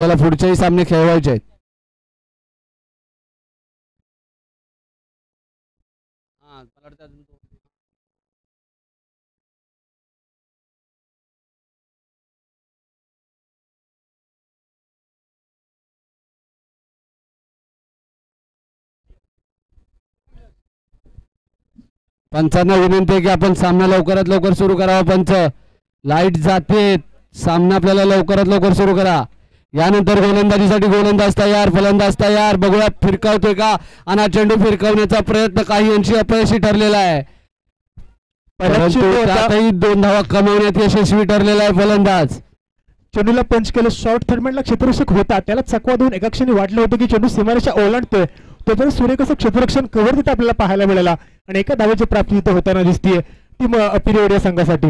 त्याला पुढचेही सामने खेळवायचे आहेत. पंचांना विनंती आहे की आपण सामना लवकरात लवकर सुरू करावा. पंच लाईट जाते, सामना आपल्याला लवकरात लवकर सुरू करा. यानंतर गोलंदाजीसाठी गोलंदाज तयार, फलंदाज तयार. बघूया फिरकावतोय का, आणि चेंडू फिरकावण्याचा प्रयत्न काही अंशी अपयशी ठरलेला आहे. त्यातही 2 धावा कमावण्यात यशस्वी ठरलेला आहे फलंदाज. चेंडूला पंच केलं, शॉर्ट थर्डमॅनला क्षेत्ररक्षक होता, त्याला चकवा देऊन एका क्षणी वाटलं होतं की चेंडू सीमारेषा ओलांडतोय. तोपर्यंत सूर्यकसं क्षेत्ररक्षण कव्हर तिथे आपल्याला पाहायला मिळाला आणि एका धावेची प्राप्ती तिथे होताना दिसतीये टीम पिरियड या संघासाठी.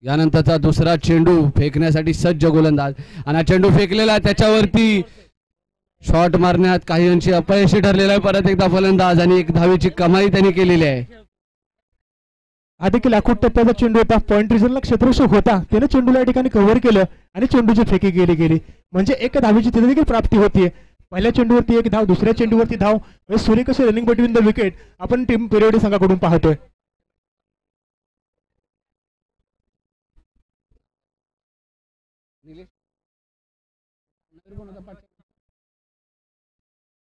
यानंतरचा दुसरा चेंडू फेकण्यासाठी सज्ज गोलंदाज, आणि चेंडू फेकलेला त्याच्यावरती शॉट मारण्यात काही अंशी अपयशी ठरलेला आहे. परत एकदा फलंदाज आणि 1 धावेची कमाई त्यांनी केलेली आहे. हा देखील आखूड टप्प्याचा चेंडू होता, पॉइंट रिझनला क्षेत्ररक्षक होता, त्याने चेंडूला या ठिकाणी कव्हर केलं आणि चेंडूची फेकी गेली म्हणजे 1 धावेची तिथे देखील प्राप्ती होतीये. पहिल्या चेंडूवरती 1 धाव, दुसऱ्या चेंडूवरती धाव. सूर्यकशी रनिंग बिटवीन द विकेट आपण टीम पिरियड संघाकडून पाहतोय.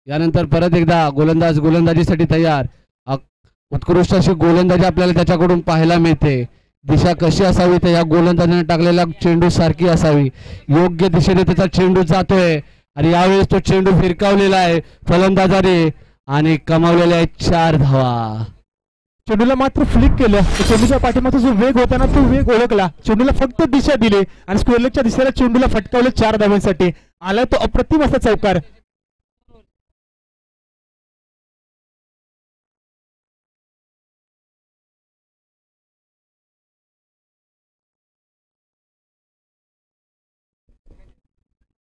यानंतर परत एकदा गोलंदाज गोलंदाजीसाठी तयार. उत्कृष्ट अशी गोलंदाजी आपल्याला त्याच्याकडून पाहायला मिळते. दिशा कशी असावी तर या गोलंदाजाने टाकलेला चेंडू सारखी असावी. योग्य दिशेने त्याचा चेंडू जातोय आणि यावेळेस तो चेंडू फिरकावलेला आहे फलंदाजाने आणि कमावलेल्या आहेत 4 धावा. चेंडूला मात्र फ्लिक केलं, चेंडूच्या पाठीमागचा जो वेग होता ना तो वेग ओळखला, चेंडूला फक्त दिशा दिली आणि स्क्वेअरलेगच्या दिशेला चेंडूला फटकावले 4 धावांसाठी. आला तो अप्रतिम असा चौकार.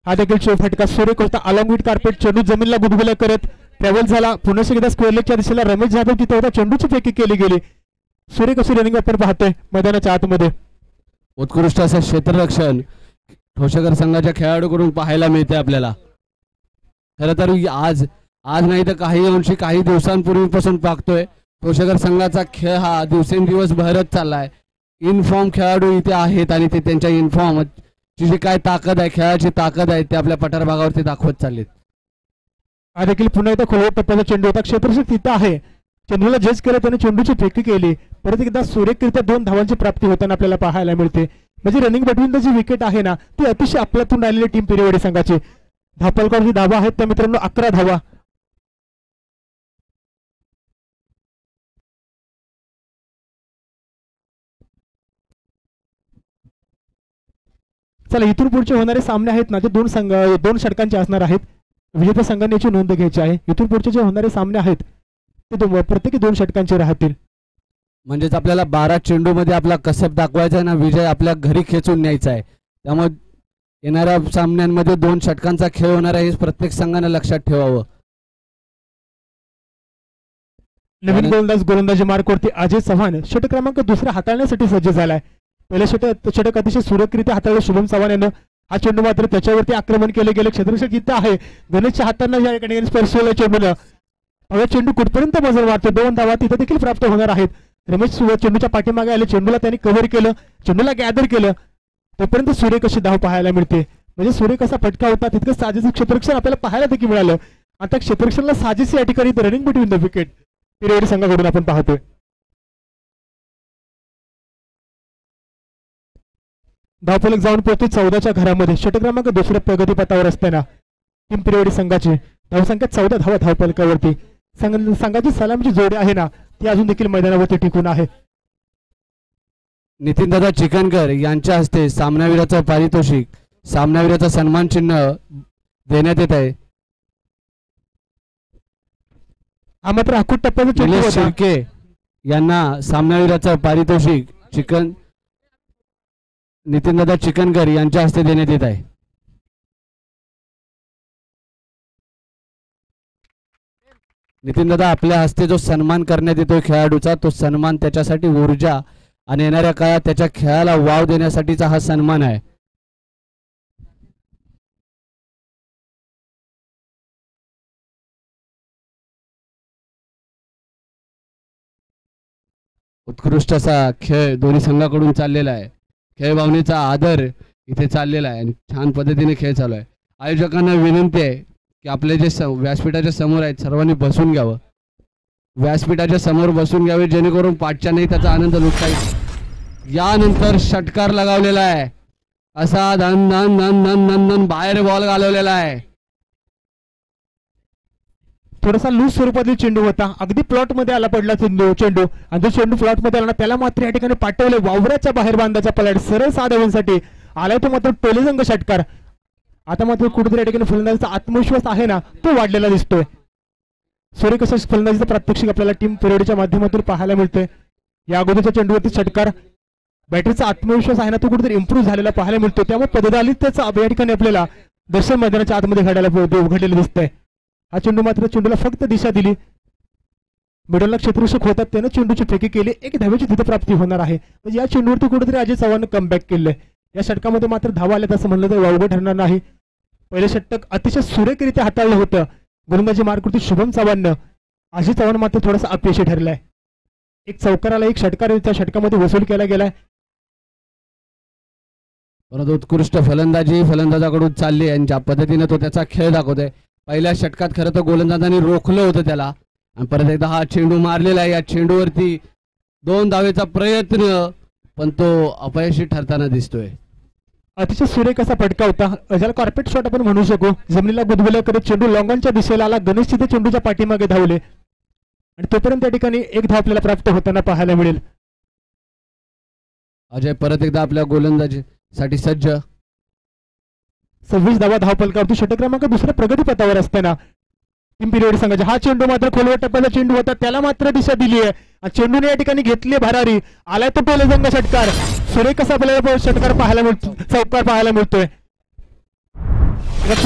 हा देखील फटका सूर्यकोस्ता अलॉंग विथ कार्पेट, चेंडू जमीनला गुदगुल्या करत ट्रॅव्हल झाला. पुन्हा एकदा स्क्वेअरलेगच्या दिशेला रमेश जाधव तिथे होता, चेंडूची फेकी केली गेली. सूर्यकोस्ता रनिंग आपण पाहतोय मैदानाच्या आतमध्ये. उत्कृष्ट असं क्षेत्ररक्षण ठोसेकर संघाच्या खेळाडूकडून पाहायला मिळते आपल्याला. खरं तर आज नाही तर काही अंशी काही दिवसांपूर्वीपासून पाहतोय ठोसेकर संघाचा खेळ हा दिवसेंदिवस बहरत चाललाय. इनफॉर्म खेळाडू इथे आहेत आणि ते त्यांच्या इनफॉर्म ची जी काय ताकद आहे, खेळाची ताकद आहे, ते आपल्या पठार भागावरती दाखवत चाललेत. हा देखील पुन्हा एकदा खोलवर टप्प्याचा चेंडू होता, क्षेत्ररक्षक तिथं आहे, चेंडूला जज केलं, त्याने चेंडूची फेकी केली. परत एकदा सुरेखरित्या 2 धावांची प्राप्ती होताना आपल्याला पाहायला मिळते. म्हणजे रनिंग बिटवीन द जी विकेट आहे ना ती अतिशय आपल्यातून राहिलेली टीम पिरियड संघाची. धापलकर जी धावा आहेत त्या मित्रांनो 11 धावा. चला इथून पुढचे होणारे सामने आहेत ना ते 2 षटकांचे असणार आहेत. विजेत्या संघाने याची नोंद घ्यायची आहे. इथून पुढचे जे होणारे सामने आहेत ते प्रत्येकी 2 षटकांचे राहतील. म्हणजेच आपल्याला 12 चेंडू मध्ये आपला कसब दाखवायचा आहे ना, विजय आपल्या घरी खेचून न्यायचा आहे. त्यामुळे येणाऱ्या सामन्यांमध्ये 2 षटकांचा खेळ होणार आहे हे प्रत्येक संघाने लक्षात ठेवावं. नवीन गोलंदाजी मार्कवरती अजय चव्हाण षटक क्रमांक 2 हाताळण्यासाठी सज्ज झालाय. पहिल्या षटक अतिशय सुरक्षितरित्या हाताळलं शुभम चव्हाण यानं. हा चेंडू मात्र त्याच्यावरती आक्रमण केले गेले. क्षेत्ररक्षक इथं आहे, गणेशच्या हातांना या ठिकाणी स्पर्श केला चेंडूला. अगं चेंडू कुठपर्यंत मजल मारतो, 2 धावा तिथे देखील प्राप्त होणार आहेत. रमेश चेंडूच्या पाठीमागे आले, चेंडूला त्यांनी कव्हर केलं, चेंडूला गॅदर केलं. तोपर्यंत सूर्यकशी धाव पाहायला मिळते. म्हणजे सूर्यकसा फटका होता तितकं साजेचं क्षेत्ररक्षण आपल्याला पाहायला देखील मिळालं. आता क्षेत्ररक्षणाला साजेशी या ठिकाणी running between the wicket period संघाकडून आपण पाहतोय. धावफलक जाऊन पोहोचते 14च्या घरामध्ये. षटक क्रमांक 2 प्रगतीपथावर असताना टीम पिरियड संघाची धावसंख्या 14 धावा धावफलकावरती. संघाची सलामीची जोडी आहे ना ती अजून देखील मैदानावरती टिकून आहे. नितीनदादा चिकनकर यांच्या हस्ते सामनावीराचं पारितोषिक, सामनावीराचा सन्मान चिन्ह देण्यात येत आहे. हा मात्र आखूड टप्प्याचा चेंडू शिर्के यांना सामनावीराचं पारितोषिक नितीनदादा चिकनकर यांच्या हस्ते देण्यात येत आहे. नितीनदादा आपल्या हस्ते जो सन्मान करण्यात येतोय खेळाडूचा, तो सन्मान त्याच्यासाठी ऊर्जा आणि येणाऱ्या काळात त्याच्या खेळाला वाव देण्यासाठीचा हा सन्मान आहे. उत्कृष्ट असा खेळ दोन्ही संघाकडून चाललेला आहे. खेळ भावनेचा आदर इथे चाललेला आहे आणि छान पद्धतीने खेळ चालू आहे. आयोजकांना विनंती आहे की आपले जे व्यासपीठाच्या समोर आहेत सर्वांनी बसून घ्यावं. व्यासपीठाच्या समोर बसून घ्यावे जेणेकरून पाठच्या नाही त्याचा आनंद लुटता येईल. यानंतर षटकार लगावलेला आहे. असा धन धन धन धन धन धन बाहेर बॉल घालवलेला आहे. थोडासा लूज स्वरूपातील चेंडू होता. अगदी प्लॉट मध्ये आला पडला चेंडू आणि जो चेंडू प्लॉट मध्ये आला ना त्याला मात्र या ठिकाणी पाठवले वावराच्या बाहेर बांधाचा पलट सरळ 6 धावांसाठी आलाय तो मात्र टोलेजंग षटकार. आता मात्र कुठेतरी या ठिकाणी फलंदाजीचा आत्मविश्वास आहे ना तो वाढलेला दिसतोय. सूर्यकशा फलंदाजीचं प्रात्यक्षिक आपल्याला टीम पिरियडच्या माध्यमातून पाहायला मिळतोय. या अगोदरच्या चेंडूवरती षटकार बॅटरीचा आत्मविश्वास आहे ना तो कुठेतरी इम्प्रूव्ह झालेला पाहायला मिळतो. त्यामुळे पददालित्याचा या ठिकाणी आपल्याला दर्शन मैदानाच्या आतमध्ये घडलेलं दिसतंय. हा चेंडू मात्र चेंडूला फक्त दिशा दिली. मिडलला क्षेत्ररक्षक होतात त्यानं चेंडूची फेकी केली. 1 धावेची तिथे प्राप्ती होणार आहे. म्हणजे या चेंडूवरती कुठेतरी अजय चव्हाण कमबॅक केलंय. या षटकामध्ये मात्र धावा आल्यात असं म्हणलं तर वावगं ठरणार नाही. पहिले षटक अतिशय सुरेखरित्या हाताळलं होतं. गोलंदाजी मारकृती शुभम चव्हाणनं. अजय चव्हाण मात्र थोडासा अपयशी ठरलाय. एक चौकाराला एक षटकार त्या षटकामध्ये वसूल केला गेलाय. परंतु उत्कृष्ट फलंदाजी फलंदाजाकडून चालली आणि ज्या पद्धतीने तो त्याचा खेळ दाखवतोय. पहिल्या षटकात खरं तर गोलंदाजांनी रोखलं होतं त्याला आणि परत एकदा हा चेंडू मारलेला आहे. या चेंडूवरती 2 धावेचा प्रयत्न पण तो अपयशी ठरताना दिसतोय. अतिशय सुरेख असा फटका होता. ज्याला कार्पेट शॉट आपण म्हणू शकू. जमिनीला गुदगुल्या करत चेंडू लॉंगॉनच्या दिशेला आला. गणेश तिथे चेंडूच्या पाठीमागे धावले आणि तोपर्यंत त्या ठिकाणी 1 धाव आपल्याला प्राप्त होताना पाहायला मिळेल. अजय परत एकदा आपल्या गोलंदाजीसाठी सज्ज. 26 धावा धावफलकावरती षटक क्रमांक 2 प्रगतीपथावर असताना टीम पिरियड संघाचा हा चेंडू मात्र खोलवर टप्प्याचा चेंडू होता. त्याला मात्र दिशा दिली आहे. चेंडूने या ठिकाणी घेतली भरारी. आलाय तो टोलेजंग षटकार. सुरेख असा आपल्याला षटकार पाहायला मिळतो. चौकार पाहायला मिळतोय.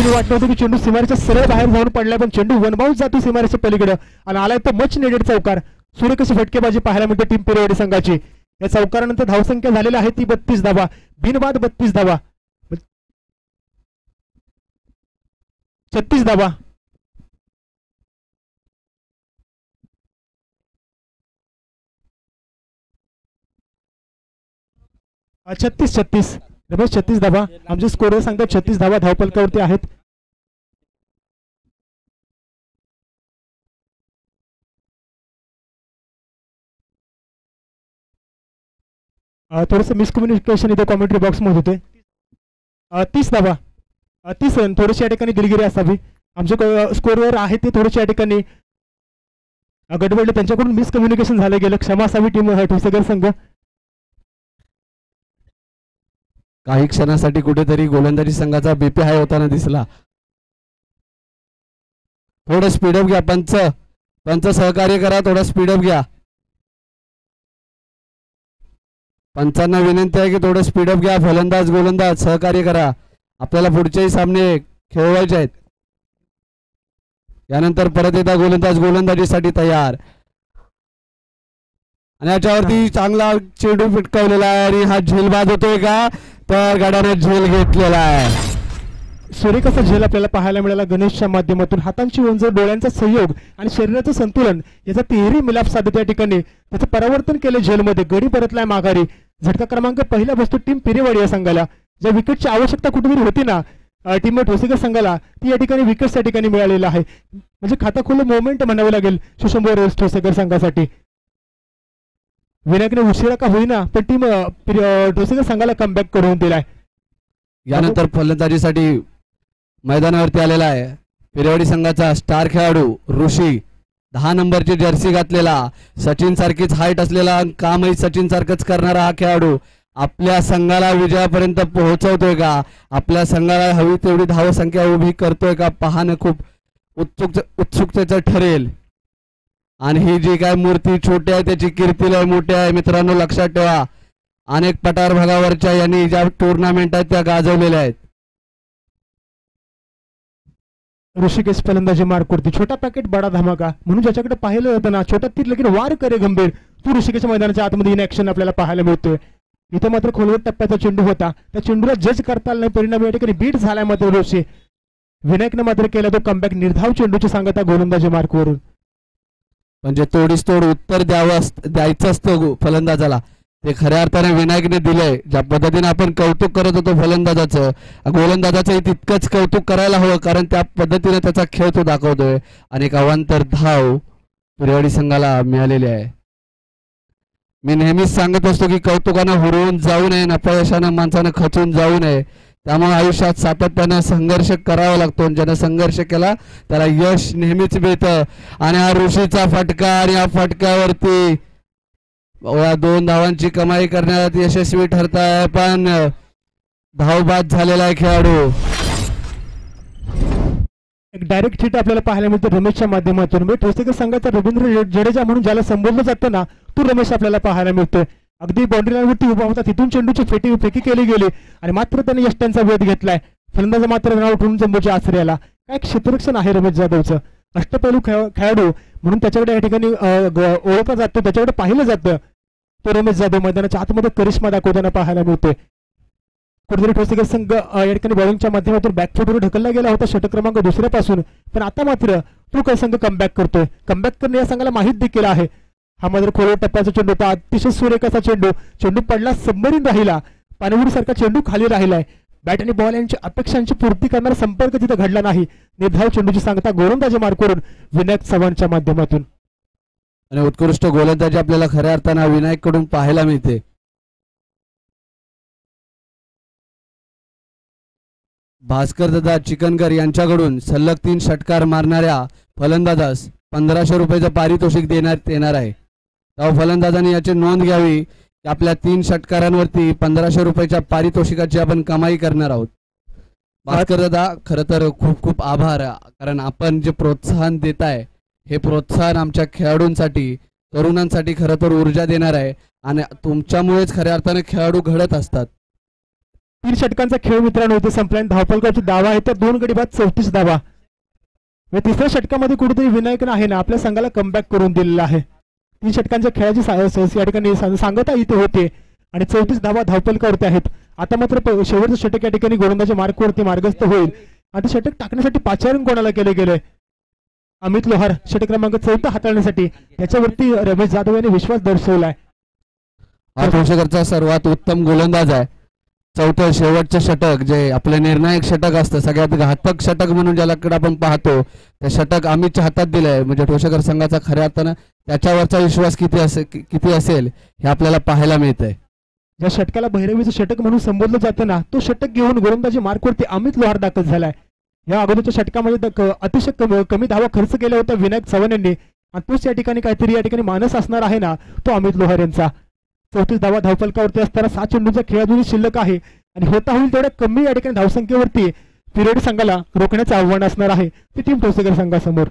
वाटलं होतं की चेंडू सीमारेच्या सरळ बाहेर जाऊन पडलाय पण चेंडू वनबाउंस जातो सीमारेच्या पलीकडे आणि आलाय तो मच नेडेड चौकार. सुरेख अशी फटकेबाजी पाहायला मिळते टीम पिरियड संघाची. या चौकारानंतर धावसंख्या झालेली आहे ती 32 धावा. बिनबाद 32 धावा. 36 धावा. 36 धावा. आमचे स्कोरर सांगतात 36 धावा धावफलकावरती आहेत. थोडंसं मिसकम्युनिकेशन इथे कॉमेंट्री बॉक्स मध्ये होते. 30 धावा 30 रन. थोडीशी या ठिकाणी दिलगिरी असावी. आमचे स्कोरवर आहे ते थोडेसे या ठिकाणी गडबडले. त्यांच्याकडून मिसकम्युनिकेशन झालं गेलं. क्षमा असावी टीम ठोसेकर संघ. काही क्षणासाठी कुठेतरी गोलंदाजी संघाचा बीपी हाय होताना दिसला. थोडं स्पीडअप घ्या. पंच सहकार्य करा. थोडं स्पीडअप घ्या. पंचांना विनंती आहे की थोडं स्पीडअप घ्या. फलंदाज गोलंदाज सहकार्य करा. आपल्याला पुढचेही सामने खेळवायचे आहेत. यानंतर परत एकदा गोलंदाज गोलंदाजीसाठी तयार आणि याच्यावरती चांगला चेंडू फिटकावलेला आहे आणि हा झेलबाद होतोय का तर गाड्याने झेल घेतलेला आहे. सुरेख असा झेल आपल्याला पाहायला मिळाला गणेशच्या माध्यमातून. हातांची उंच डोळ्यांचा संयोग आणि शरीराचं संतुलन याचा तिहेरी मिलाप साधत या ठिकाणी त्याचं परावर्तन केलं झेलमध्ये. गडी परतलाय माघारी. झटका क्रमांक पहिला बसतो टीम पिरेवाडी या संघाला. ज्या विकेटची आवश्यकता कुठेतरी होती ना टीम ठोसेकर संघाला ती या ठिकाणी विकेट्स या ठिकाणी मिळालेला आहे. म्हणजे खाता खोल मोमेंट म्हणावे लागेल सुशंभू ठोसेकर संघासाठी. विनायकने उशिरा का होईना पण टीम ठोसेकर संघाला कमबॅक करून दिलाय. यानंतर फलंदाजीसाठी मैदानावरती आलेला आहे पिरेवाडी संघाचा स्टार खेळाडू ऋषी. 10 नंबरची जर्सी घातलेला सचिन सारखीच हाईट असलेला कामही सचिन सारखंच करणारा हा खेळाडू आपल्या संघाला विजयापर्यंत पोहोचवतोय का. आपल्या संघाला हवी तेवढी धावसंख्या उभी करतोय का पाहणं खूप उत्सुकतेचं ठरेल. आणि ही जी काय मूर्ती छोटी आहे त्याची कीर्ती लय मोठी आहे मित्रांनो. लक्षात ठेवा अनेक पठार भागावरच्या यांनी ज्या टुर्नामेंट आहेत त्या गाजवलेल्या आहेत. ऋषिकेश फलंदाजी मारकुर्ती. छोटा पॅकेट बडा धमाका म्हणून ज्याच्याकडे पाहिलं जातं ना छोटा तीर लेकिन वार करे गंभीर तू ऋषिकेश मैदानाच्या आतमध्ये इन ऍक्शन आपल्याला पाहायला मिळतोय. इथं मात्र खोलवर टप्प्याचा चेंडू होता. त्या चेंडूला जज करता आला नाही. परिणाम या ठिकाणी बीट झालाय मात्र ऋषी. विनायकनं मात्र केला तो कमबॅक. निर्धाव चेंडूची सांगता गोलंदाजी मार्कवरून. म्हणजे तोडीस तोड उत्तर द्यायचं असतं फलंदाजाला, ते खऱ्या अर्थाने विनायकने दिलंय. ज्या पद्धतीने आपण कौतुक करत होतो फलंदाजाचं, गोलंदाजाचंही तितकंच कौतुक करायला हवं, कारण त्या पद्धतीने त्याचा खेळ तो दाखवतोय. आणि एक अवांतर धाव पुरेवाडी संघाला मिळालेली आहे. मी नेहमीच सांगत असतो की कौतुकानं हुरवून जाऊ नये, अपयशानं माणसानं खचून जाऊ नये. त्यामुळे आयुष्यात सातत्यानं संघर्ष करावा लागतो. ज्यानं संघर्ष केला त्याला यश नेहमीच मिळतं. आणि हा ऋषीचा फटका, आणि या फटक्यावरती 2 धावांची कमाई करण्यात यशस्वी ठरताय, पण धावबाद झालेला आहे खेळाडू. एक डायरेक्ट हिट आपल्याला पाहायला मिळतो रमेशच्या माध्यमातून. म्हणजे ठोसेकर संघाचा रवींद्र जडेजा म्हणून ज्याला संबोधलं जातं ना, तो रमेश आपल्याला पाहायला मिळतोय. अगदी बाउंड्री लाईनवरती उभा होता, तिथून चेंडूची फेकी केली गेली आणि मात्र त्याने यष्टांचा वेध घेतलाय. फलंदाज मात्र नाव उठून जंबूच्या आश्रयाला. काय क्षेत्ररक्षण आहे रमेश जाधवचं. अष्टपैलू खेळाडू म्हणून त्याच्याकडे या ठिकाणी ओळखलं जातं, त्याच्याकडे पाहिलं जातं. तो रमेश जाधव मैदानाच्या आतमध्ये करिश्मा दाखवताना पाहायला मिळतोय. कुठेतरी ठोसेकर संघ या ठिकाणी बॉलिंगच्या माध्यमातून बॅकफुटवर ढकलला गेला होता षटक क्रमांक 2 पासून, पण आता मात्र तो संघ कमबॅक करतोय. कमबॅक करणे या संघाला माहीत देखील आहे. हा मात्र खोल टप्प्याचा चेंडू होता, अतिशय सुरेख असा चेंडू पडला, सबमरीन राहिला, पाणीबुडी सारखा चेंडू खाली राहिलाय. बॅट आणि बॉल यांच्या अपेक्षांची पूर्ती करणारा संपर्क तिथे घडला नाही. निर्धाव चेंडूची सांगता गोलंदाजी मार्कवरून विनायक चव्हाणच्या माध्यमातून. आणि उत्कृष्ट गोलंदाजी आपल्याला खऱ्या अर्थानं विनायक कडून पाहायला मिळते. भास्कर दादा चिकनकर यांच्याकडून सलग 3 षटकार मारणाऱ्या फलंदाजास 1500 रुपयाचं पारितोषिक देण्यात येणार आहे. तेव्हा फलंदाजांनी याची नोंद घ्यावी की आपल्या 3 षटकारांवरती 1500 रुपयाच्या पारितोषिकाची आपण कमाई करणार आहोत. भास्कर दादा खरं तर खूप खूप आभार, कारण आपण जे प्रोत्साहन देताय हे प्रोत्साहन आमच्या खेळाडूंसाठी, तरुणांसाठी खरं तर ऊर्जा देणार आहे. आणि तुमच्यामुळेच खऱ्या अर्थाने खेळाडू घडत असतात. 3 षटकांचा खेळ मित्रांनो इथे संपला. धावफलकाची धावा आहे त्या 2 गडी बाद 34 धावा. तिसऱ्या षटकामध्ये कुठेतरी विनायकन आहे ना आपल्या संघाला कमबॅक करून दिलेला आहे. 3 षटकांच्या खेळाची या ठिकाणी सांगता इथे होते आणि 34 धावा धावफलकावरती आहेत. आता मात्र शेवटचं षटक या ठिकाणी गोलंदाजी मार्कवरती मार्गस्थ होईल. आता षटक टाकण्यासाठी पाचारण कोणाला केले गेले? अमित लोहार षटक क्रमांक 14 हाताळण्यासाठी त्याच्यावरती रमेश जाधव यांनी विश्वास दर्शवलाय. हा ठोसेकरचा सर्वात उत्तम गोलंदाज आहे. चौथं शेवटचं षटक जे आपलं निर्णायक षटक असतं, सगळ्यात घातक षटक म्हणून ज्याकडे आपण पाहतो, ते षटक अमितच्या हातात दिलंय. म्हणजे ठोसेकर संघाचा खऱ्या अर्थानं त्याच्यावरचा विश्वास किती असेल हे आपल्याला पाहायला मिळतंय. ज्या षटकाला भैरवीचं षटक म्हणून संबोधलं जातं ना, तो षटक घेऊन गोलंदाजी मार्कवरती अमित लोहार दाखल झालाय. या अगोदरच्या षटकामध्ये अतिशय कमी धावा खर्च केल्या होत्या विनायक चव्हाण यांनी, आणि तोच या ठिकाणी काहीतरी या ठिकाणी मानस असणार आहे ना, तो अमित लोहार यांचा. 34 धावा धावफलकावरती असताना 7 चेंडूचा खेळ अजूनही शिल्लक आहे आणि होता होईल तेवढ्या कमी या ठिकाणी धावसंख्येवरती पिरियड संघाला रोखण्याचं आव्हान असणार आहे ते टीम ठोसेकर संघासमोर.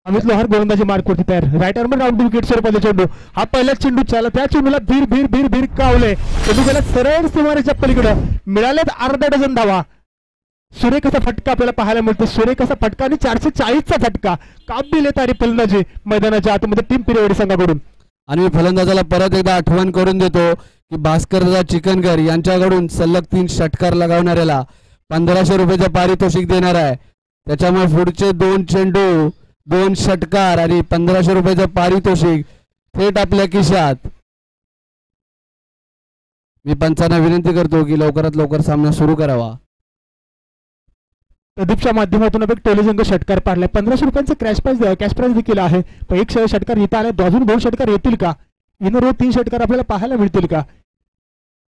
अमित लोहार गोलंदाजी मार्कवरती तयार. राईट आर्म राऊंड विकेट स्वरूपाचा चेंडू. हा पहिला चेंडू चालला, त्या चेंडूला भीर भीर भीर भीर कावले. चेंडू गेला सरळ सीमारेच्या पलीकडे. मिळाल्यात अर्धा डझन धावा. सुरेख असा फटका आपल्याला पाहायला मिळतो. सुरेख असा फटका आणि 440चा फटका. काबिल येत आहे फलंदाजी मैदानाच्या आतमध्ये टीम पिरियड संघाकडून. आणि मी फलंदाजाला परत एकदा आठवण करून देतो की भास्कर दादा चिकनकर यांच्याकडून सलग 3 षटकार लगावणाऱ्याला 1500 रुपयाचं पारितोषिक देणार आहे. त्याच्यामुळे पुढचे 2 चेंडू, 2 षटकार आणि 1500 रुपयाचं पारितोषिक थेट आपल्या खिशात. मी पंचांना विनंती करतो की लवकरात लवकर सामना सुरू करावा. प्रदीपच्या माध्यमातून एक टोलेजंग षटकार पाडलाय. 1500 रुपयांचं कॅश प्राइज देखील आहे. पण एक षटकार इथं आलाय, अजून 2 षटकार येतील का? इन रोज 3 षटकार आपल्याला पाहायला मिळतील का?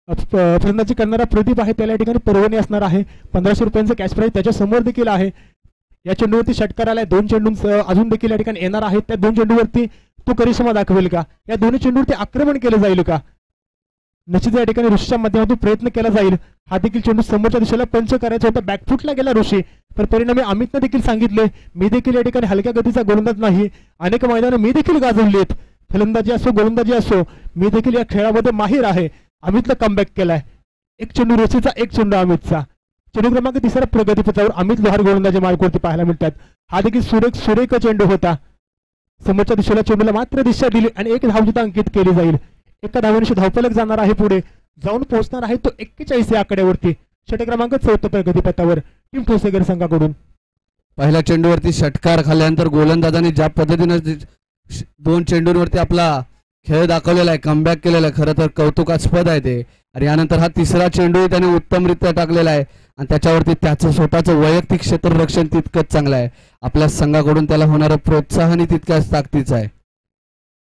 फलंदाजी करणारा प्रदीप आहे, त्याला या ठिकाणी पर्वणी असणार आहे. 1500 रुपयांचं कॅश प्राइज त्याच्या समोर देखील आहे. या चेंडूवरती षटकार आलाय. 2 चेंडू अजून देखील या ठिकाणी येणार आहेत. त्या 2 चेंडूवरती तो करिश्मा दाखवेल का? या दोन्ही चेंडूवरती आक्रमण केलं जाईल का? निश्चित या ठिकाणी ऋषीच्या माध्यमातून प्रयत्न केला जाईल. हा देखील चेंडू समोरच्या दिशेला पंच करायचा होता. बॅकफुटला गेला ऋषी, पण परिणामी अमितनं देखील सांगितले मी देखील या ठिकाणी हलक्या गतीचा गोलंदाज नाही. अनेक मैदानं मी देखील गाजवलीत. फलंदाजी असो गोलंदाजी असो, मी देखील या खेळामध्ये माहीर आहे. अमितला कमबॅक केलाय. एक चेंडू ऋषीचा, एक चेंडू अमितचा. चेंडू क्रमांक 3 प्रगतीपथावर अमित लोहार गोलंदाजी मार्कवरती पाहायला मिळतात. हा देखील सुरेख चेंडू होता. समोरच्या दिशेला चेंडूला मात्र दिशा दिली आणि 1 धाव जिथं अंकित केली जाईल. एका धावेनिशी धावफलक जाणार आहे, पुढे जाऊन पोहोचणार आहे तो 41 या आकड्यावरती. षटक क्रमांक 14 प्रगतीपथावर टीम ठोसेकर संघाकडून. पहिल्या चेंडूवरती षटकार खाल्ल्यानंतर गोलंदाजाने ज्या पद्धतीने 2 चेंडूंवरती आपला खेळ दाखवलेला आहे, कमबॅक केलेला आहे. खरं तर कौतुकास्पद आहे ते. आणि यानंतर हा तिसरा चेंडूही त्याने उत्तमरित्या टाकलेला आहे आणि त्याच्यावरती त्याचं स्वतःचं वैयक्तिक क्षेत्ररक्षण तितकंच चांगलं आहे. आपल्या संघाकडून त्याला होणारं प्रोत्साहनही तितक्याच ताकदीचं आहे.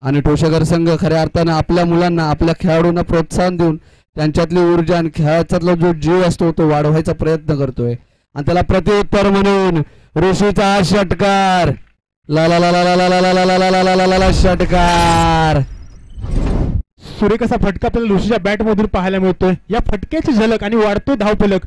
आणि ठोसेकर संघ खऱ्या अर्थानं आपल्या मुलांना, आपल्या खेळाडूंना प्रोत्साहन देऊन त्यांच्यातली ऊर्जा आणि खेळाच्यातला जो जीव असतो तो वाढवायचा प्रयत्न करतोय. आणि त्याला प्रत्युत्तर म्हणून ऋषीचा हा षटकार, ला ला ला ला ला ला ला ला ला ला ला ला ला ला ला षटकार. सुरेख असा फटका आपल्याला ऋषीच्या बॅट मधून पाहायला मिळतोय. या फटक्याची झलक आणि वाढतोय धावफलक.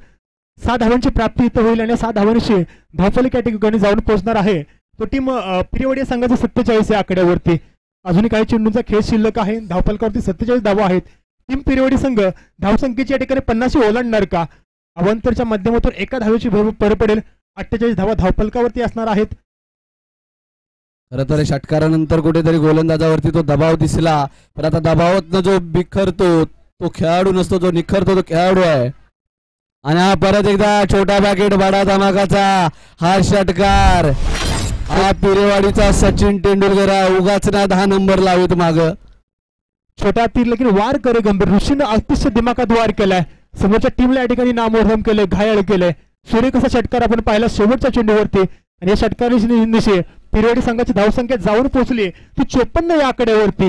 6 धावांची प्राप्ती इथं होईल आणि 6 धावांशी धावफलक या ठिकाणी जाऊन पोहोचणार आहे. तो टीम पिरेवाडी संघाचा 47 या आकड्यावरती. अजूनही काही चेंडूंचा खेळ शिल्लक आहे. धावफलकावरती 47 धावा आहेत. टीम पिरेवाडी संघ धावसंख्येची या ठिकाणी 50 ओलांडणार का? अवांतरच्या माध्यमातून एका धावेची भर पडेल. 48 धावा धावफलकावरती असणार आहेत. खरं तर षटकारानंतर कुठेतरी गोलंदाजावरती तो दबाव दिसला, पण आता दबावातनं जो बिखरतो तो खेळाडू नसतो, जो निखरतो तो खेळाडू आहे. आणि हा परत एकदा छोटा पॅकेट बडा धमाकाचा हा षटकार. हा पिरेवाडीचा सचिन तेंडुलकर उगाच ना 10 नंबर लावित माग. छोटा तीर लेकिन वार करे गंभीर. ऋषीनं अतिशय दिमाखात वार केलाय. समोरच्या टीमला या ठिकाणी नामोहरम केलंय, घायाळ केलंय. सुरेख असा षटकार आपण पाहिला शेवटच्या चेंडूवरती. आणि या षटकाराशी पिरेवाडी संघाची धावसंख्या जाऊन पोहोचली ती 54 या आकड्यावरती.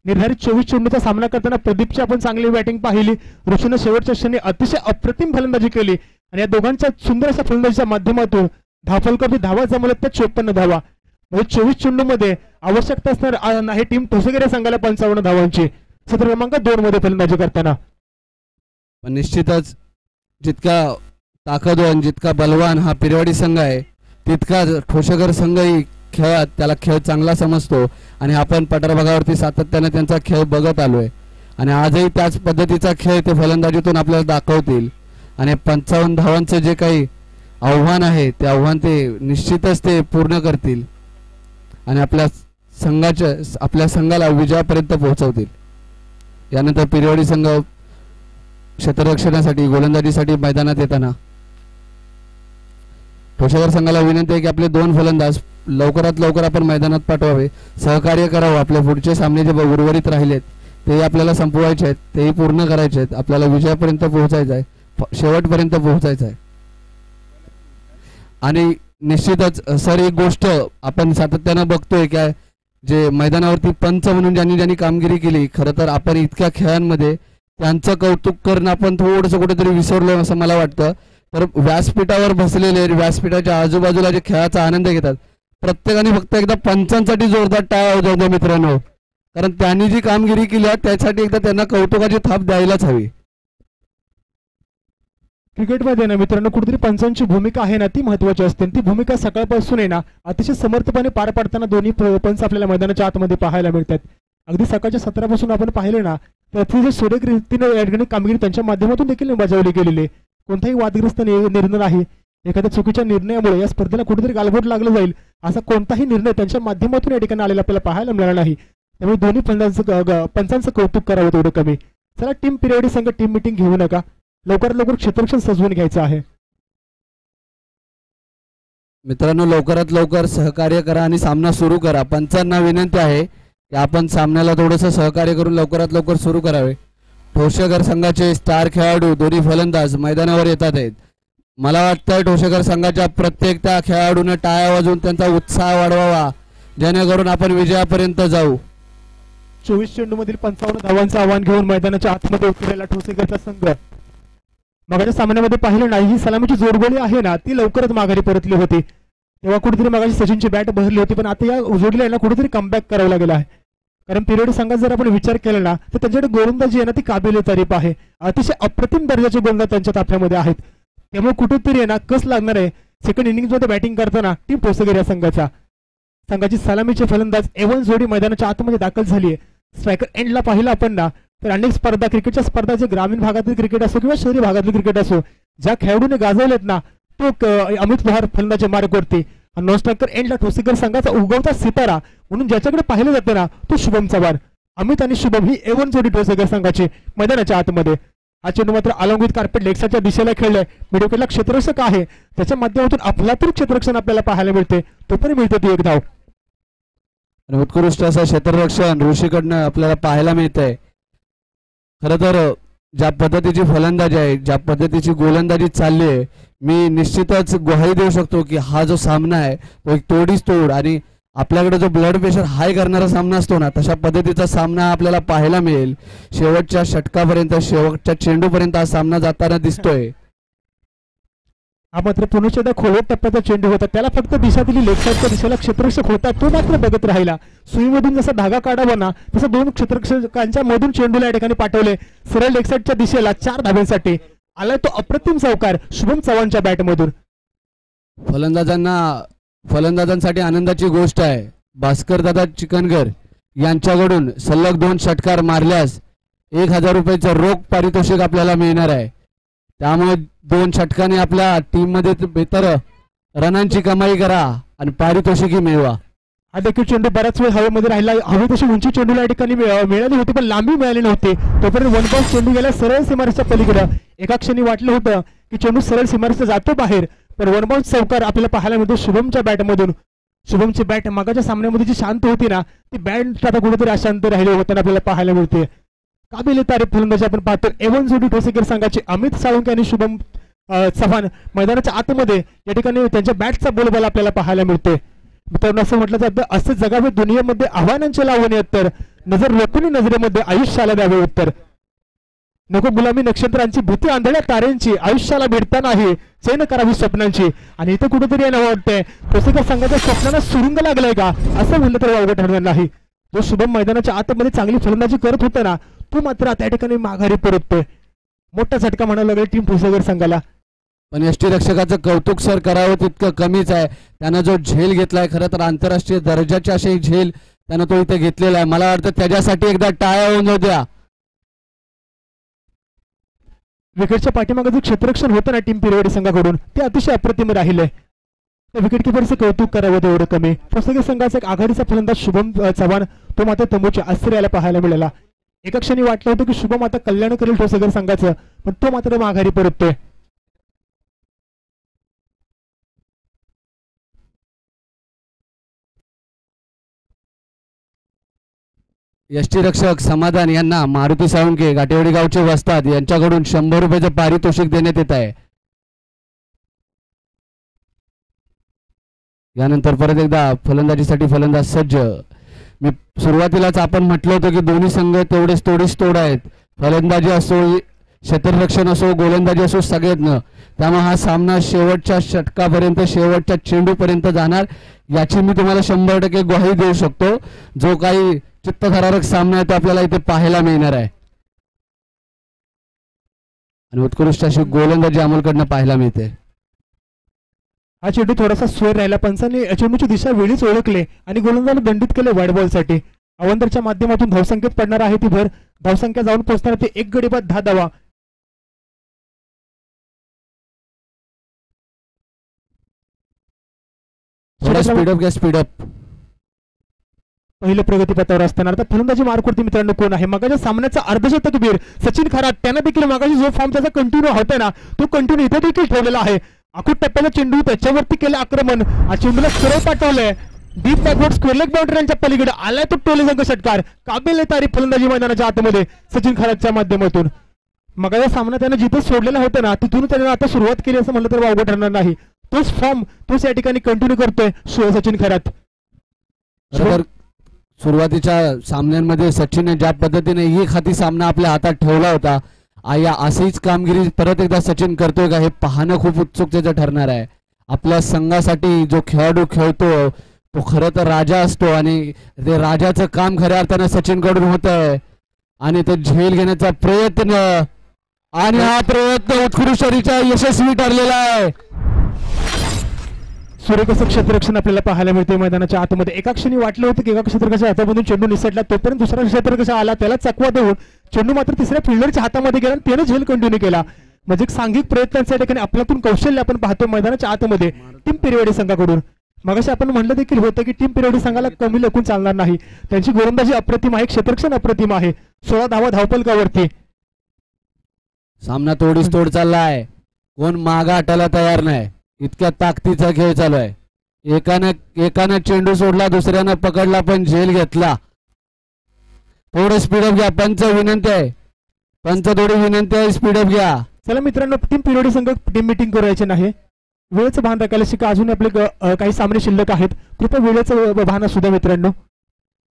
निर्धारित 24 चेंडूचा सामना करताना प्रदीपची आपण चांगली बॅटिंग पाहिली. ऋषीनं शेवटच्या क्षणी अतिशय अप्रतिम फलंदाजी केली आणि या दोघांच्या सुंदर अशा फलंदाजीच्या माध्यमातून धावफलकावरती धावा जमवल्या त्या 54 धावा. म्हणजे 24 चेंडूमध्ये आवश्यकता असणार आहे टीम ठोसेकर संघाला 55 धावांची. सत्र क्रमांक 2 मध्ये फलंदाजी करताना. पण निश्चितच जितका ताकदवान, जितका बलवान हा पिरेवाडी संघ आहे, तितका ठोसेकर संघही खेळात त्याला खेळ चांगला समजतो. आणि आपण पठारभागावरती सातत्याने त्यांचा खेळ बघत आलोय आणि आजही त्याच पद्धतीचा खेळ ते फलंदाजीतून आपल्याला दाखवतील. आणि 55 धावांचं जे काही आव्हान आहे ते आव्हान ते निश्चितच ते पूर्ण करतील आणि आपल्या संघाला विजयापर्यंत पोहोचवतील. यानंतर पिरेवाडी संघ क्षेत्ररक्षणासाठी, गोलंदाजीसाठी मैदानात येताना ठोसेकर संघाला विनंती आहे की आपले 2 फलंदाज लवकरात लवकर आपण मैदानात पाठवावे, सहकार्य करावं. आपले पुढचे सामने जे उर्वरित राहिलेत तेही आपल्याला संपवायचे आहेत, तेही पूर्ण करायचे आहेत. आपल्याला विजयापर्यंत पोहोचायचं आहे, शेवटपर्यंत पोहोचायचं आहे. आणि निश्चितच सर एक गोष्ट आपण सातत्यानं बघतोय की जे मैदानावरती पंच म्हणून ज्यांनी कामगिरी केली, खरं तर आपण इतक्या खेळांमध्ये त्यांचं कौतुक करणं आपण थोडंसं कुठेतरी विसरलो असं मला वाटतं. तर व्यासपीठावर बसलेले, व्यासपीठाच्या आजूबाजूला जे खेळाचा आनंद घेतात, प्रत्येकाने फक्त एकदा पंचांसाठी जोरदार टाळ्या वाजवल्या मित्रांनो. कारण त्यांनी जी कामगिरी केली आहे त्यासाठी एकदा त्यांना कौतुकाची थाप द्यायलाच हवी. क्रिकेटमध्ये ना मित्रांनो कुठेतरी पंचांची भूमिका आहे ना ती महत्वाची असते. ती भूमिका सकाळपासून आहे ना अतिशय समर्थपणे पार पाडताना दोन्ही पंच आपल्याला मैदानाच्या आतमध्ये पाहायला मिळतात. अगदी सकाळच्या सत्रापासून आपण पाहिले ना तर अतिशय सुरेख रीतीने कामगिरी त्यांच्या माध्यमातून देखील बजावली गेलेली. कोणताही वादग्रस्त निर्णय नाही. एखाद्या चुकीच्या निर्णयामुळे या स्पर्धेला कुठेतरी गालबोट लागलं जाईल असा कोणताही निर्णय त्यांच्या माध्यमातून या ठिकाणी आलेला आपल्याला पाहायला मिळाला नाही. त्यामुळे दोन्ही पंचांचं कौतुक करावं तेवढं कमी. चला टीम पिरेवाडी संघ टीम मिटिंग घेऊ नका, लवकरात लवकर क्षेत्ररक्षण सजवून घ्यायचं आहे. मित्रांनो लवकरात लवकर सहकार्य करा आणि सामना सुरू करा. पंचांना विनंती आहे की आपण सामन्याला थोडंसं सहकार्य करून लवकरात लवकर सुरू करावे. ठोसेकर संघाचे स्टार खेळाडू दोन्ही फलंदाज मैदानावर येतात आहेत. मला वाटतंय ठोसेकर संघाच्या प्रत्येक त्या खेळाडूने टाळ्या वाजवून त्यांचा उत्साह वाढवावा जेणेकरून आपण विजयापर्यंत जाऊ. 24 चेंडूमधील 55 धावांचं आव्हान घेऊन मैदानाच्या आतमध्ये उतरलेला ठोसेकरचा संघ मागाच्या सामन्यामध्ये पाहिलं नाही. ही सलामीची जोडगोळी आहे ना ती लवकरच माघारी परतली होती. तेव्हा कुठेतरी मागाची सचिनची बॅट बहरली होती, पण आता या जोडीला ना कुठेतरी कमबॅक करावं लागेल आहे. कारण पिरियड संघात जर आपण विचार केला ना तर त्यांच्याकडे गोलंदाजी आहे ना ती काबिल तारीफ आहे. अतिशय अप्रतिम दर्जाचे गोलंदाज त्यांच्या ताफ्यामध्ये आहेत. त्यामुळे कुठेतरी आहे ना कस लागणार आहे सेकंड इनिंग मध्ये बॅटिंग करताना टीम ठोसेकर या संघाची सलामीचे फलंदाज एवन जोडी मैदानाच्या आतमध्ये दाखल झाली आहे. स्ट्रायकर एंडला पाहिलं आपण ना तर अनेक स्पर्धा, क्रिकेटच्या स्पर्धा जे ग्रामीण भागातील क्रिकेट असो किंवा शहरी भागातील क्रिकेट असो, ज्या खेळाडूने गाजवलेत ना तो अमित पवार फलंदाजी मार्गवरती. नॉन स्ट्रायकर एंडला ठोसेकर संघाचा उगवता सितारा म्हणून ज्याच्याकडे पाहिलं जातं ना तो शुभम चव्हाण. अमित आणि शुभम ही एवन जोडी ठोसेकर संघाची मैदानाच्या आतमध्ये. हा चेंडू मात्र अलॉंग विथ कार्पेट लेग्सच्या दिशेला खेळलाय. मिडविकेटला क्षेत्ररक्षक आहे, त्याच्या माध्यमातून अफलातून क्षेत्ररक्षण आपल्याला पाहायला मिळते. तो पण मिळते ती एक धाव. आणि उत्कृष्ट असं क्षेत्ररक्षण ऋषीकडनं आपल्याला पाहायला मिळतंय. खरं तर ज्या पद्धतीची फलंदाजी आहे, ज्या पद्धतीची गोलंदाजी चालली आहे, मी निश्चितच ग्वाही देऊ शकतो की हा जो सामना आहे तो एक तोडीस तोड आणि आपल्याकडे जो ब्लड प्रेशर हाय करणारा सामना असतो ना, तशा पद्धतीचा सामना आपल्याला पाहायला मिळेल. शेवटच्या षटकापर्यंत, शेवटच्या चेंडूपर्यंत हा सामना जाताना दिसतोय. हा मात्र पुन्हा एकदा खोलवर टप्प्याचा चेंडू होता, त्याला फक्त दिशा दिली लेग साईडच्या दिशेला क्षेत्ररक्षक होता, तो मात्र बघत राहिला. सुईमधून जसा धागा काढावा ना तसं दोन क्षेत्ररक्षकांच्या मधून चेंडूला या ठिकाणी पाठवले सरळ लेग साईडच्या दिशेला 4 धाब्यांसाठी. आलाय तो अप्रतिम चौकार शुभम चव्हाणच्या बॅटमधून. फलंदाजांसाठी आनंदाची गोष्ट आहे. भास्कर दादा चिकनगर यांच्याकडून सलग 2 षटकार मारल्यास 1000 रुपयाचं रोख पारितोषिक आपल्याला मिळणार आहे. त्यामुळे 2 षटकाने आपल्या टीम मध्ये बेहतर रनांची कमाई करा आणि पारितोषिकही मिळवा. हा देखील चेंडू बराच वेळ हवेमध्ये राहिला, हवी तशी उंची चेंडूला या ठिकाणी मिळाली होती पण लांबी मिळाली नव्हती. तोपर्यंत 1 बॉल चेंडू गेला सरळ सीमारेषच्या पलीकडे. एका क्षणी वाटलं होतं की चेंडू सरळ सीमारेषचा जातो बाहेर, पण 1 बॉल चौकार आपल्याला पाहायला मिळतो शुभमच्या बॅटमधून. शुभमची बॅट मागाच्या सामन्यामध्ये जी शांत होती ना, ती बॅट आता कुठेतरी अशांत राहिली होताना आपल्याला पाहायला मिळते. काबिल तारीफ फलंदाजी आपण पाहतो. एवन जोडी ठोसेकर संघाचे अमित साळुंके आणि शुभम चव्हाण मैदानाच्या आतमध्ये या ठिकाणी त्यांच्या बॅटचा बोलबाला आपल्याला पाहायला मिळते. मित्रांनो, असं म्हटलं जातं असं जगावे दुनियेमध्ये आव्हानांचे लावणे तर नजर रोखून नजरेमध्ये आयुष्याला द्यावे उत्तर. नको गुलामी नक्षत्रांची भीती आंधळ्या ताऱ्यांची आयुष्याला भेटतानाही चैन करावी स्वप्नांची. आणि इथे कुठेतरी यांना वाटतंय ठोसेकर संघाच्या स्वप्नांना सुरुंग लागलाय का असं म्हणलं तर वावगं ठरणार नाही. जो शुभम मैदानाच्या आतमध्ये चांगली फलंदाजी करत होता ना, तो मात्र त्या ठिकाणी माघारी परततोय. मोठा झटका म्हणायला लागेल टीम ठोसेकर संघाला. पण यष्टीरक्षकाचं कौतुक सर करावं तितकं कमीच आहे. त्यानं जो झेल घेतलाय, खरं तर आंतरराष्ट्रीय दर्जाची अशी झेल त्यानं तो इथे घेतलेला आहे. मला वाटतं त्याच्यासाठी एकदा टाळ्या होऊन होत्या. विकेटच्या पाठीमागे जो क्षेत्ररक्षण होतं ना टीम पिरवडी संघाकडून, ते अतिशय अप्रतिम राहिले. त्या विकेट किपरचं कौतुक करावं तेवढं कमी. ठोसेकर संघाचा एक आघाडीचा फलंदाज शुभम चव्हाण तो मात्र तंबूच्या आश्चर्याला पाहायला मिळाला. एका क्षणी वाटलं होतं की शुभम आता कल्याण करेल ठोसेकर संघाचं, पण तो मात्र माघारी परततोय. यष्टीरक्षक समाधान यांना मारुती साळुंके गाटेवाडी गावचे वस्ताद यांच्याकडून 100 रुपयाचं पारितोषिक देण्यात येत आहे. यानंतर परत एकदा फलंदाजीसाठी फलंदाज सज्ज. मी सुरुवातीलाच आपण म्हटलं होतं की दोन्ही संघ तेवढेच तोडीस तोड आहेत. फलंदाजी असो, क्षेत्ररक्षण असो, गोलंदाजी असो, सगळ्यातनं. त्यामुळे हा सामना शेवटच्या षटकापर्यंत, शेवटच्या चेंडूपर्यंत जाणार याची मी तुम्हाला 100% ग्वाही देऊ शकतो. जो काही चित्तथरारक सामना आहे तो आपल्याला इथे पाहायला मिळणार आहे आणि उत्कृष्ट अशी गोलंदाजी अमोलकडनं पाहायला मिळते. हा चेंडू थोडासा स्वर राहिला, पंचांनी चेंडूची दिशा वेळीच ओळखले आणि गोलंदाजाला दंडित केले वाईड बॉलसाठी. अवंतरच्या माध्यमातून धावसंख्येत पडणार आहे ती भर. धावसंख्या जाऊन पोहोचणार ते 1 गडी बाद 10 धावा. स्पीडअप घ्या, स्पीडअप. पहिले प्रगतीपथावर असताना आता फलंदाजी मार्कवरती मित्रांनो कोण आहे? मगाच्या सामन्याचा अर्धशतकवीर सचिन खरात, त्यानं देखील मगाशी जो फॉर्म त्याचा कंटिन्यू होता ना, तो कंटिन्यू इथे देखील ठेवलेला आहे. अखूट टप्प्याला चेंडू त्याच्यावरती केलं आक्रमण. चेंडूला सरळ पाठवलंय डीप बॅकवर्ड स्क्वेअर लेग बाउंड्रीच्या पलीकडे आलाय तो टोले संघ षटकार. काबिल तारीफ फलंदाजी मैदानाच्या आतमध्ये सचिन खरातच्या माध्यमातून. मगाचा सामना त्यानं जिथे सोडलेला होता ना, तिथून त्याने आता सुरुवात केली असं म्हणलं तर वावगं ठरणार नाही. तोच फॉर्म तोच या ठिकाणी कंटिन्यू करतोय सचिन खरात. सुरुवातीच्या सामन्यांमध्ये सचिनने ज्या पद्धतीने ही खाती सामना आपल्या हातात ठेवला होता, या अशीच कामगिरी परत एकदा सचिन करतोय का हे पाहणं खूप उत्सुकतेचं ठरणार आहे. आपल्या संघासाठी जो खेळाडू खेळतो तो खरं तर राजा असतो आणि ते राजाचं काम खऱ्या अर्थानं सचिन कडून होत आहे आणि ते झेल घेण्याचा प्रयत्न आणि हा प्रयत्न उत्कृष्टरित्या यशस्वी ठरलेला आहे. सूर्यकसक क्षेत्ररक्षण आपल्याला पाहायला मिळते मैदानाच्या आतमध्ये. एका क्षणी वाटलं होतं की एका क्षेत्ररक्षकाच्या हातामधून चेंडू निसटला, तोपर्यंत दुसरा क्षेत्ररक्षक आला, त्याला चकवा देऊन चेंडू मात्र तिसऱ्या फिल्डरच्या हातामध्ये गेला आणि त्याने झेल कंटिन्यू केला. म्हणजे सांघिक प्रयत्नांच्या ठिकाणी आपल्यातून कौशल्य आपण पाहतो मैदानाच्या आतमध्ये टीम पिरवडी संघाकडून. मगाशी आपण म्हणलं देखील होतं की टीम पिरवडी संघाला कमी लेखून चालणार नाही. त्यांची गोलंदाजी अप्रतिम आहे, क्षेत्ररक्षण अप्रतिम आहे. 16 धावा धावपलकावरती. सामना तोडीस तोड चालला आहे, कोण मागा हटायला तयार नाही. इतक्या ताकदीचा खेळ चालू आहे. एकानं चेंडू सोडला, दुसऱ्यानं पकडला पण झेल घेतला. थोडं स्पीडअप घ्या, पंच विनंती आहे, पंच थोडी विनंती आहे, स्पीडअप घ्या. चला मित्रांनो, टीम पिरियड संघ टीम मीटिंग करायची नाही, वेळेचं भान राखायला शिका. अजून आपले काही सामने शिल्लक आहेत, कृपया वेळेचं भान असू द्या मित्रांनो.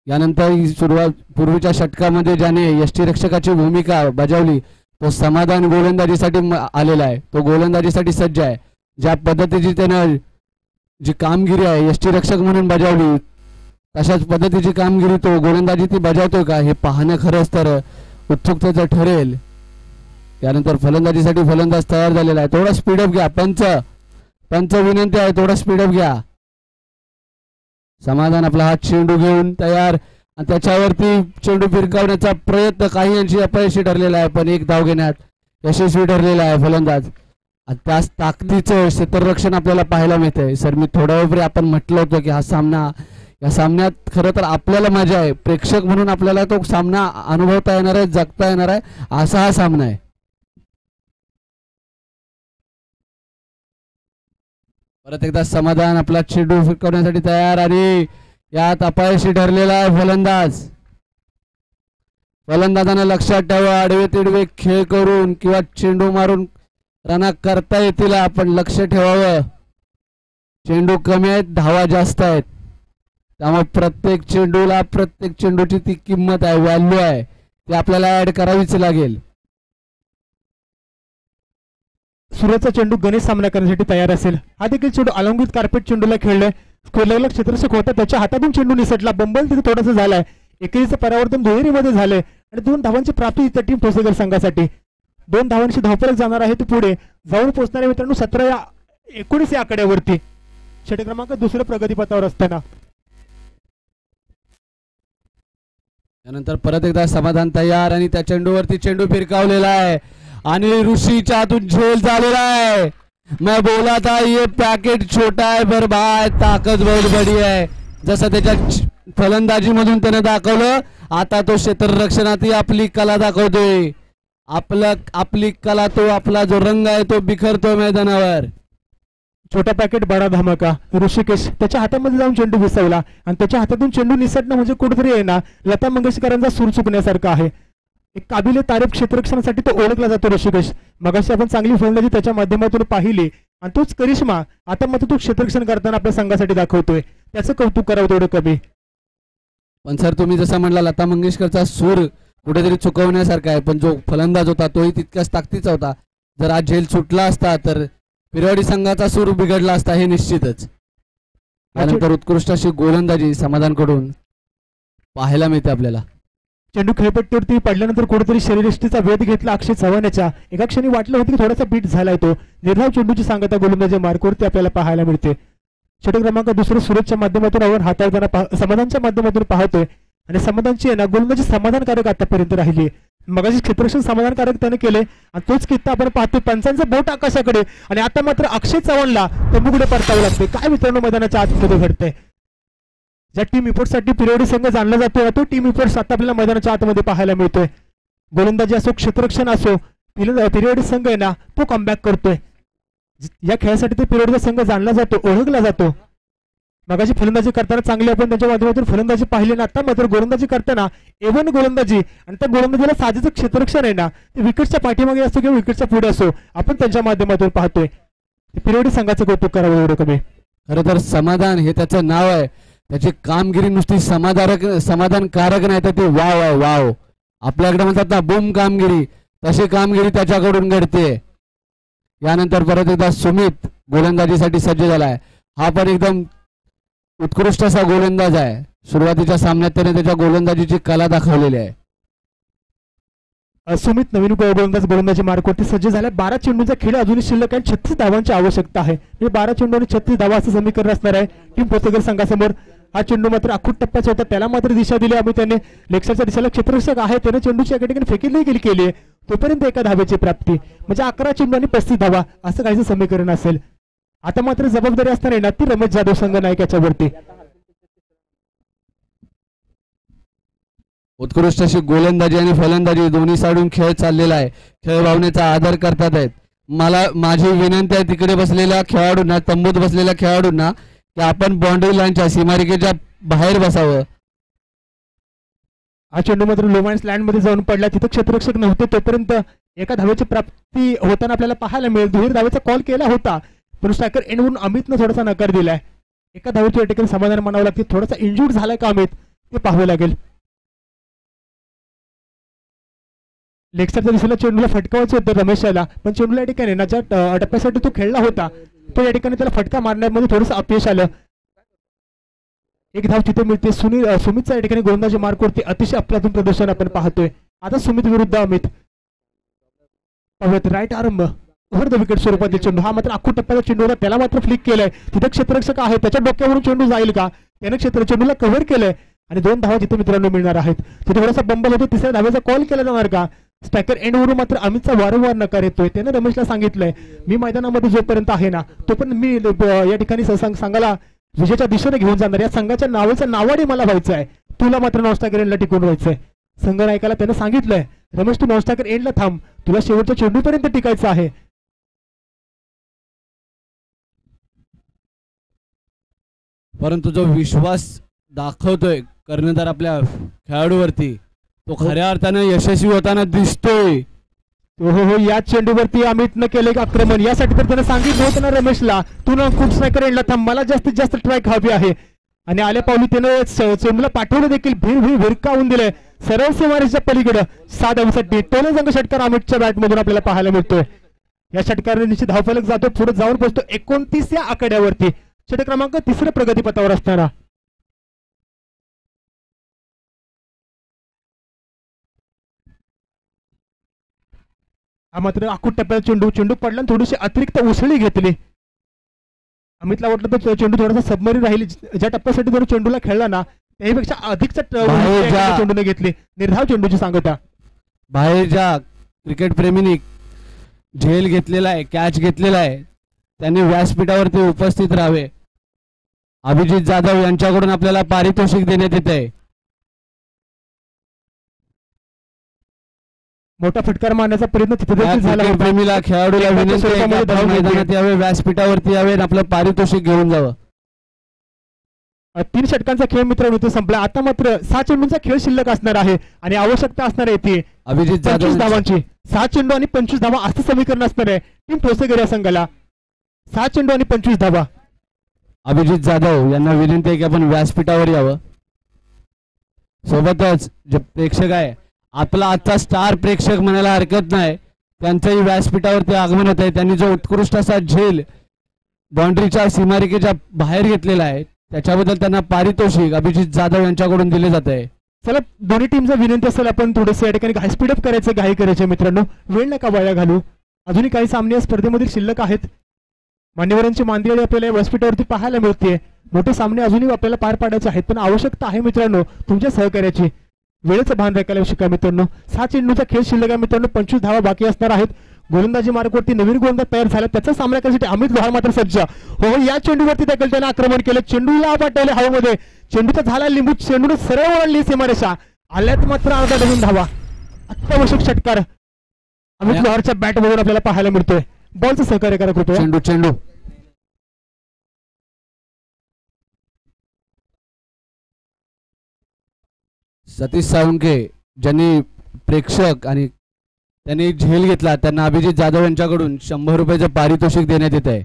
यानंतर सुरुवात पूर्वीच्या षटकामध्ये ज्याने यष्टी रक्षकाची भूमिका बजावली तो समाधान गोलंदाजीसाठी आलेला आहे, तो गोलंदाजीसाठी सज्ज आहे. ज्या पद्धतीची त्यानं जी कामगिरी आहे यष्टी रक्षक म्हणून बजावली तशाच पद्धतीची कामगिरी तो गोलंदाजी ती बजावतोय का हे पाहणं खरंच तर उत्सुकतेचं ठरेल. त्यानंतर फलंदाजीसाठी फलंदाज तयार झालेला आहे. थोडा स्पीडअप घ्या, पंच विनंती आहे, थोडा स्पीडअप घ्या. समाधान आपला हात चेंडू घेऊन तयार आणि त्याच्यावरती चेंडू फिरकावण्याचा प्रयत्न काही अंशी अपयशी ठरलेला आहे, पण एक धाव घेण्यात यशस्वी ठरलेला आहे फलंदाज. त्याच ताकदीचं क्षेत्ररक्षण आपल्याला पाहायला मिळतंय. सर मी थोड्या वेळपूर्वी आपण म्हटलं होतं की या सामन्यात खरं तर आपल्याला मजा आहे, प्रेक्षक म्हणून आपल्याला तो सामना अनुभवता येणार आहे, जगता येणार आहे, असा हा सामना आहे. परत एकदा समाधान आपला चेंडू फिरकवण्यासाठी तयार आणि यात अपयशी ठरलेला आहे फलंदाजांना लक्षात ठेवा, आडवे तिडवे खेळ करून किंवा चेंडू मारून रना करता येतील, आपण लक्ष ठेवावं. चेंडू कमी आहेत, धावा जास्त आहेत, त्यामुळे प्रत्येक चेंडूची ती किंमत आहे, व्हॅल्यू आहे, ती आपल्याला ऍड करावीच लागेल. सुरतचा चेंडू गणेश सामना करण्यासाठी तयार असेल. हा देखील चेंडू अलंकृत कार्पेट चेंडूला खेळलाय, क्षेत्ररक्षक होता त्याच्या हातातून चेंडू निसटला, बंबल तिथे थोडासा झालाय. एकेरीचं परावर्तन दुहेरीमध्ये झालंय आणि 2 धावांची प्राप्ती इतर टीम ठोसेकर संघासाठी. 2 धावांची धावफलक जाणार आहे, ती पुढे जाऊन पोहोचणारे मित्रांनो 17-19 या आकड्यावरती षटक क्रमांक दुसऱ्या प्रगतीपथावर असताना. त्यानंतर परत एकदा समाधान तयार आणि त्या चेंडूवरती चेंडू फिरकावलेला आहे आणि ऋषीच्या हातून झेल झालेला आहे. मैं बोला था ये पॅकेट छोटा है पर भाई ताकद बहुत बड़ी है, जसं त्याच्या फलंदाजी मधून त्याने दाखवलं. आता तो क्षेत्ररक्षणात आपली कला दाखवतोय, आपली कला, तो आपला जो रंग आहे तो बिखरतोय मैदानावर. छोटा पॅकेट बडा धमाका. ऋषिकेश त्याच्या हातामध्ये जाऊन चेंडू घुसवला आणि त्याच्या हातातून चेंडू निसटणं म्हणजे कुठेतरी आहे ना लता मंगेशकरांचा सूर चुकण्यासारखं आहे. एक काबिले तारीफ क्षेत्ररक्षणासाठी तो ओळखला जातो ऋषिकेश. मगाशी आपण चांगली फलंदाजी त्याच्या माध्यमातून पाहिली आणि तोच करिश्मा आता मात्र तो क्षेत्ररक्षण करताना आपल्या संघासाठी दाखवतोय, त्याचं कौतुक करावं तेवढं कमी. पण सर तुम्ही जसं म्हणला लता मंगेशकरचा सूर कुठेतरी चुकवण्यासारखा आहे, पण जो फलंदाज होता तोही तितक्याच ताकदीचा होता. जर आज झेल सुटला असता तर पिरवाडी संघाचा सूर बिघडला असता हे निश्चितच. त्यानंतर उत्कृष्ट अशी गोलंदाजी समाधानकडून पाहायला मिळते आपल्याला. चेंडू खेळपट्टीवरती पडल्यानंतर कुठेतरी शरीरयष्टीचा वेध घेतला अक्षय चव्हाणच्या. एका क्षणी वाटलं होतं की थोडासा बीट झालाय, तो निर्धाव चेंडूची सांगता गोलंदाजी मार्कवरती आपल्याला पाहायला मिळते. षटक क्रमांक दुसरं सुरतच्या माध्यमातून आपण हाताळताना समाधानच्या माध्यमातून पाहतोय आणि समाधानची आहे ना गोलंदाजी समाधानकारक आतापर्यंत राहिली. मगाशी क्षेत्ररक्षण समाधानकारक त्याने केले आणि तोच कित्ता आपण पाहतोय, पंचांचं बोट आकाशाकडे आणि आता मात्र अक्षय चव्हाणला तंबूकडे परतावं लागते. काय मित्रांनो मैदानाच्या आतमध्ये घडतंय. ज्या टीम इफोर्टसाठी पिरियडी संघ जाणला जातोय तो टीम इफोर्ट्स आता आपल्याला मैदानाच्या आतमध्ये पाहायला मिळतोय. गोलंदाजी असो क्षेत्ररक्षण असो पिरियडी संघ आहे ना तो कमबॅक करतोय. या खेळासाठी ते पिरियडचा संघ जाणला जातो, ओळखला जातो. मगाशी फलंदाजी करताना चांगली आपण त्यांच्या माध्यमातून फलंदाजी पाहिली ना, आता मात्र गोलंदाजी करताना एवन गोलंदाजी आणि त्या गोलंदाजीला साजेचं क्षेत्ररक्षण आहे ना ते विकेटच्या पाठीमागे असो किंवा विकेटच्या पुढे असो आपण त्यांच्या माध्यमातून पाहतोय. पिरियडी संघाचं कौतुक करावं एवढं कमी. खरं तर समाधान हे त्याचं नाव आहे, त्याची कामगिरी नुसती समाधानकारक नाही तर ती वाव आहे, वाव. आपल्याकडे म्हणतात ना बूम कामगिरी, तशी कामगिरी त्याच्याकडून घडते. यानंतर परत एकदा सुमित गोलंदाजीसाठी सज्ज झालाय. हा पण एकदम उत्कृष्ट असा गोलंदाज आहे. सुरुवातीच्या सामन्यात त्याने त्याच्या गोलंदाजीची कला दाखवलेली आहे. सुमित नवीन गोलंदाजी मार्कवरती सज्ज झाला. 12 चेंडूंचा खेळ अजूनही शिल्लक आहे, 36 धावांची आवश्यकता आहे. 12 चेंडू आणि 36 धावा असं समीकरण असणार आहे टीम पोर्तुगल संघासमोर. हा चेंडू मात्र अखूट टप्प्याचा होता, त्याला मात्र दिशा दिली आम्ही. त्याने लेक्सरच्या दिशेला क्षेत्ररक्षक आहे त्याने चेंडूची एका ठिकाणी फेकील केली आहे, तोपर्यंत एका धावेची प्राप्ती म्हणजे 11 चेंडू आणि 35 धावा असं काहीच समीकरण असेल. आता मात्र जबाबदारी असणार ना ती रमेश जाधव संघ नायक याच्यावरती. उत्कृष्ट अशी गोलंदाजी आणि फलंदाजी दोन्ही साइडून खेळ चाललेला आहे. खेळ भावनेचा आदर करतात आहेत. माझी विनंती आहे तिकडे बसलेल्या खेळाडूंना, तंबूत बसलेल्या खेळाडूंना की आपण बाउंड्री लाईनच्या सीमारेषेच्या बाहेर बसावं. हा चेंडू मात्र लोमान्स लँड मध्ये जाऊन पडला. तिथं क्षेत्ररक्षक नव्हते तोपर्यंत एका धावेची प्राप्ती होताना आपल्याला पाहायला मिळेल. दुहेरी धावेचा कॉल केला होता पण स्ट्रायकर एंडवरून अमितनं थोडासा नकार दिलाय. एका धावेची या ठिकाणी समाधान मानावं लागते. थोडासा इंजुर्ड झालाय का अमित ते पाहावं लागेल. लेगस्टरच्या दिशेला चेंडूला फटकावायचं होतं रमेशला पण चेंडूला या ठिकाणी ना ज्या टप्प्यासाठी तो खेळला होता तो या ठिकाणी त्याला फटका मारण्यामध्ये थोडंसं अपयश आलं. एक धाव तिथे मिळते. सुमितचा या ठिकाणी गोलंदाजी मार्कवरती अतिशय अप्रतिम प्रदर्शन आपण पाहतोय. आता सुमित विरुद्ध अमित. पाहूयात right arm over the wicket स्वरूपातील चेंडू. हा मात्र आखू टप्प्याचा चेंडू होता त्याला मात्र फ्लिक केलंय. तिथे क्षेत्ररक्षक आहे त्याच्या डोक्यावरून चेंडू जाईल का त्याने चेंडूला कव्हर केलंय आणि 2 धावा तिथे मित्रांनो मिळणार आहेत. तिथे थोडासा बंबल होतो. तिसऱ्या धावेचा कॉल केला जाणार का. स्ट्रायकर एंडवरून मात्र अमितचा वारंवार नकार येतोय. त्याने रमेशला सांगितलंय मी मैदानामध्ये जोपर्यंत आहे ना तोपर्यंत मी या ठिकाणी संघाला विजयाच्या दिशेने घेऊन जाणार. या संघाच्या नावाचं नावाडी मला व्हायचं आहे. तुला मात्र नॉन स्ट्रायकर एंडला टिकून व्हायचंय. संघ नायकाला त्याने सांगितलंय रमेश तू नॉन स्ट्रायकर एंडला थांब तुला शेवटच्या चेंडूपर्यंत टिकायचं आहे. परंतु जो विश्वास दाखवतोय कर्णधार आपल्या खेळाडूवरती तो खऱ्या अर्थानं यशस्वी होताना दिसतोय. हो या चेंडूवरती अमितनं केले आक्रमण. यासाठी तर त्याने सांगितलं होतं ना रमेशला तू ना खूप स्ट्रायकर एंडला थांब मला जास्तीत जास्त ट्रायक हवी आहे. आणि आल्या पावली त्यानं चेंडूला पाठवलं देखील भिरकावून दिलंय सरळ सीमारेषेच्या पलीकडे 6 धावांसाठी. टोलजंग षटकार अमितच्या बॅटमधून आपल्याला पाहायला मिळतोय. या षटकाराने निश्चित धावफलक जातो पुढे जाऊन पोहोचतो 29 या आकड्यावरती. षटक क्रमांक 3 प्रगतीपथावर असताना हा मात्र आखूट टप्प्यात चेंडू पडला थोडीशी अतिरिक्त उसळी घेतली. अमितला वाटलं तर चेंडू थोडासा सबमरीन राहील. ज्या टप्प्यासाठी जर चेंडूला खेळला ना त्यापेक्षा अधिकचा चेंडूने घेतली. निर्धाव चेंडूची सांगता. बाहेरच्या क्रिकेट प्रेमींनी झेल घेतलेला आहे कॅच घेतलेला आहे त्यांनी व्यासपीठावरती उपस्थित राहावे. अभिजित जाधव यांच्याकडून आपल्याला पारितोषिक देण्यात येत आहे. मोठा फटकार मारण्याचा प्रयत्न तिथे देखील झाला. प्रेमीला खेळाडूला विनंती आहे मैदानात यावे व्यासपीठावरती यावे आपलं पारितोषिक घेऊन जावं. 3 षटकांचा खेळ मित्रांनो तो संपला. आता मात्र 6 चेंडूंचा खेळ शिल्लक असणार आहे आणि आवश्यकता असणार आहे ती अभिजित जाधव 25 धावांची. 6 चेंडू आणि 25 धावा असं समीकरण असणार आहे टीम ठोसेकर या संघाला. 6 चेंडू आणि 25 धावा. अभिजित जाधव यांना विनंती आहे की आपण व्यासपीठावर यावं. सोबतच जे प्रेक्षक आहे आपला आजचा स्टार प्रेक्षक म्हणायला हरकत नाही त्यांचंही व्यासपीठावरती आगमन होत आहे. त्यांनी जो उत्कृष्ट असा झेल बाउंड्रीच्या सीमारेषेच्या बाहेर घेतलेला आहे त्याच्याबद्दल त्यांना पारितोषिक अभिजित जाधव यांच्याकडून दिले जात आहे. चला दोन्ही टीमचा विनंती असेल आपण थोडंसं या ठिकाणी घाई स्पीडअप करायचं घाई करायचे मित्रांनो. वेळ नका वाया घालू. अजूनही काही सामने या स्पर्धेमधील शिल्लक आहेत. मान्यवरांची मांदियाळी आपल्याला व्यासपीठावरती पाहायला मिळते. मोठे सामने अजूनही आपल्याला पार पाडायचे आहेत पण आवश्यकता आहे मित्रांनो तुमच्या सहकार्याची. वेळेचं भान राखायला शिका मित्रांनो. 6 चेंडूचा खेळ शिल्लक आहे मित्रांनो. 25 धावा बाकी असणार आहेत. गोलंदाजी मार्गवरती नवीन गोलंदाज तयार झाला त्याचा सामना करण्यासाठी अमित लोहार मात्र सज्ज. हो या चेंडूवरती देखील त्याने आक्रमण केलं. चेंडूला पाठवले हवेमध्ये. चेंडूचा झाला लिंबू. चेंडूने सरळ वळली सीमारेषा. आल्यात मात्र अर्धा डझन धावा. अत्यावश्यक षटकार अमित लोहारच्या बॅटमधून आपल्याला पाहायला मिळतोय. बॉलचं सहकार्य करा कृपया. चेंडू सतीश साळुंके ज्यांनी प्रेक्षक आणि त्यांनी झेल घेतला त्यांना अभिजित जाधव यांच्याकडून 100 रुपयाचं पारितोषिक देण्यात येत आहे.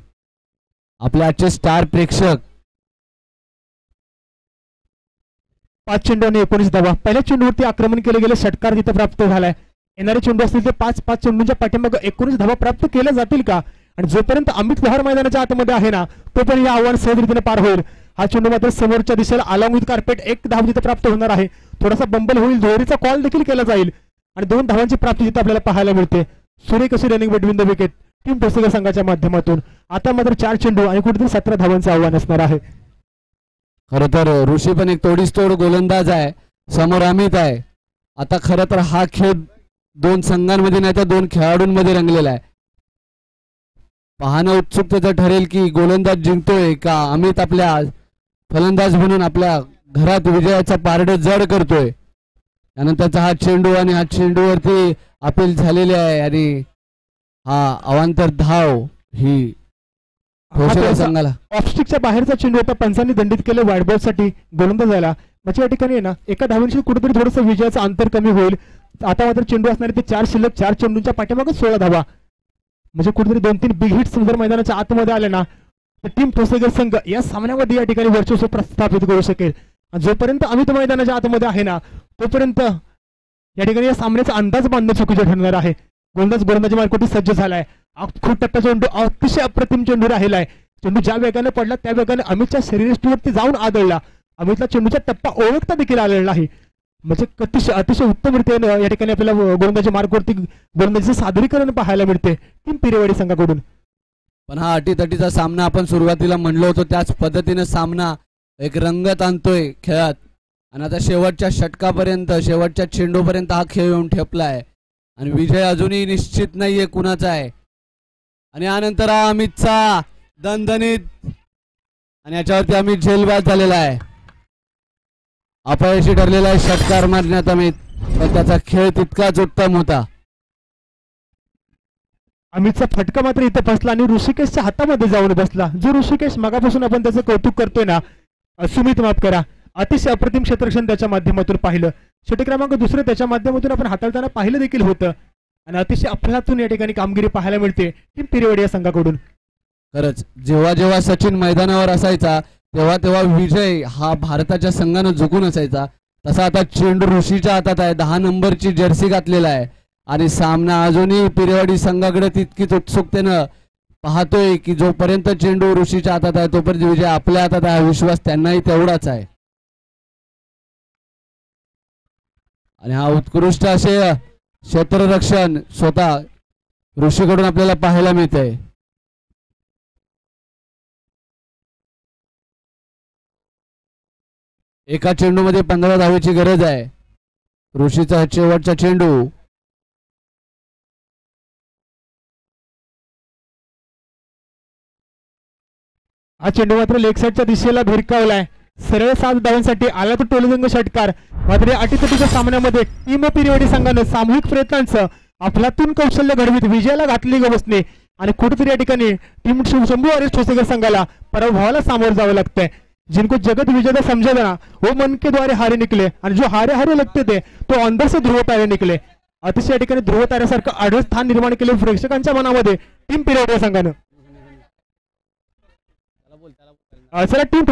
आपले आजचे स्टार प्रेक्षक. 5 चेंडू आणि 19 धावा. पहिल्या चेंडूवरती आक्रमण केले गेले षटकार तिथे प्राप्त झालाय. येणारे चेंडू असतील ते 5 चेंडूंच्या पाठीमागे 19 धावा प्राप्त केल्या जातील का. आणि जोपर्यंत अमित लोहार मैदानाच्या आतमध्ये आहे ना तोपर्यंत या आव्हान सहजरीतीने पार होईल. हा चेंडू मात्र समोरच्या दिशेला अलॉंग विथ कार्पेट 1 धाव तिथे प्राप्त होणार आहे. थोडासा बंबल होईल. दोरीचा कॉल देखील केला जाईल आणि 2 धावांची प्राप्ती तिथे आपल्याला पाहायला मिळते. सुरेख अशी running between the wicket team Thosekar संघाच्या माध्यमातून. आता मात्र 4 चेंडू आणि कुठेतरी 17 धावांचं आव्हान असणार आहे. खर तर ऋषी पण एक तोडीस तोड गोलंदाज आहे. समोर अमित आहे. आता खरं तर हा खेळ 2 संघांमध्ये नाही तर 2 खेळाडूंमध्ये रंगलेला आहे. पाहणं उत्सुकतेचं ठरेल की गोलंदाज जिंकतोय का अमित आपल्या फलंदाज म्हणून आपल्या घरात विजयाचा पारड जड करतोय. त्यानंतरचा हा चेंडू आणि हा चेंडूवरती अपील झालेले आहे आणि हा अवांतर धाव ही ठोसेकर संघाला. ऑफस्टिकच्या बाहेरचा चेंडू होता, पंचांनी दंडित केलं वाईड बॉल साठी गोलंदाजाला. म्हणजे या ठिकाणी आहे ना एका धावांशी कुठेतरी थोडंसं विजयाचं अंतर कमी होईल. आता मात्र चेंडू असणारे ते 4 शिल्लक, 4 चेंडूंच्या पाठीमागे 16 धावा. म्हणजे कुठेतरी 2-3 बिग हिट्स जर मैदानाच्या आतमध्ये आले ना तर टीम ठोसेकर संघ या सामन्यामध्ये या ठिकाणी वर्चस्व प्रस्थापित करू शकेल. आणि जोपर्यंत आम्ही तो मैदानाच्या आतमध्ये आहे ना तोपर्यंत या ठिकाणी या सामन्याचा अंदाज बांधणं चुकीचं ठरणार आहे. गोलंदाजी मार्कोटी सज्ज झालाय. खूप टप्पा चेंडू अतिशय अप्रतिम चेंडू राहिला आहे. चेंडू ज्या वेगाने पडला त्या वेगाने अमितच्या शरीरयष्टीवरती जाऊन आदळला. अमितला चेंडूचा टप्पा ओळखता देखील आलेला नाही. म्हणजे अतिशय उत्तम रीतीने या ठिकाणी आपल्याला गोलंदाजी मार्गावरती गोलंदाजीचं सादरीकरण पाहायला मिळते टीम पिरेवाडी संघाकडून. पण हा अटीतटीचा सामना आपण सुरुवातीला म्हणलो होतो त्याच पद्धतीने सामना एक रंगत आणतोय खेळात. आणि आता शेवटच्या षटकापर्यंत, शेवटच्या चेंडूपर्यंत हा खेळ येऊन ठेपलाय आणि विजय अजूनही निश्चित नाहीये कुणाचा आहे. आणि यानंतर हा अमितचा दणदणीत आणि याच्यावरती अमित झेलबाद झालेला आहे. अपयशी ठरलेला आहे षटकार मारण्यात अमित, पण त्याचा खेळ तितकाच उत्तम होता. अमितचा फटका मात्र इथे बसला आणि ऋषिकेशच्या हातामध्ये जाऊन बसला. जो ऋषिकेश मगापासून आपण त्याचं कौतुक करतोय ना, सुमित माफ करा, अतिशय अप्रतिम क्षेत्ररक्षण त्याच्या माध्यमातून पाहिलं. षटक क्रमांक 2 त्याच्या माध्यमातून आपण हाताळताना पाहिलं देखील होतं. आणि अतिशय अफलातून या ठिकाणी कामगिरी पाहायला मिळते टीम पिरेवाडी या संघाकडून. खरंच जेव्हा जेव्हा सचिन मैदानावर असायचा तेव्हा तेव्हा विजय हा भारताच्या संघानं झुकून असायचा. तसा आता चेंडू ऋषीच्या हातात आहे, 10 नंबरची जर्सी घातलेला आहे आणि सामना अजूनही पिरेवाडी संघाकडे तितकीच उत्सुकतेनं पाहतोय की जोपर्यंत चेंडू ऋषीच्या हातात आहे तोपर्यंत विजय आपल्या हातात आहे. विश्वास त्यांनाही तेवढाच आहे. आणि हा उत्कृष्ट असे क्षेत्ररक्षण स्वतः ऋषीकडून आपल्याला पाहायला मिळतंय. एका चेंडूमध्ये 15 धावेची गरज आहे. ऋषीचा शेवटचा चेंडू हा चेंडू मात्र लेग साईडच्या दिशेला भिरकावलाय. सरळ 7 धावांसाठी आला तो टोलजंग षटकार. मात्र या अटीतटीच्या सामन्यामध्ये टीम पिरेवाडी संघानं सामूहिक प्रयत्नांचं अफलातून कौशल्य घडवीत विजयाला घातली गवसणे आणि कुठेतरी या ठिकाणी टीम शंभू आर ठोसेकर संघाला पराभवाला सामोरं जावं लागतंय. जिनको जगत विजेता समझा ना वो मन के द्वारे हारे निकले आणि जो हारे हारे लगते थे तो अंदर से ध्रुव तारे निकले. अतिशय या ठिकाणी ध्रुव ताऱ्यासारखं आढळ स्थान निर्माण केले प्रेक्षकांच्या मनामध्ये टीम पिरेवाडी संघानं. चला टीम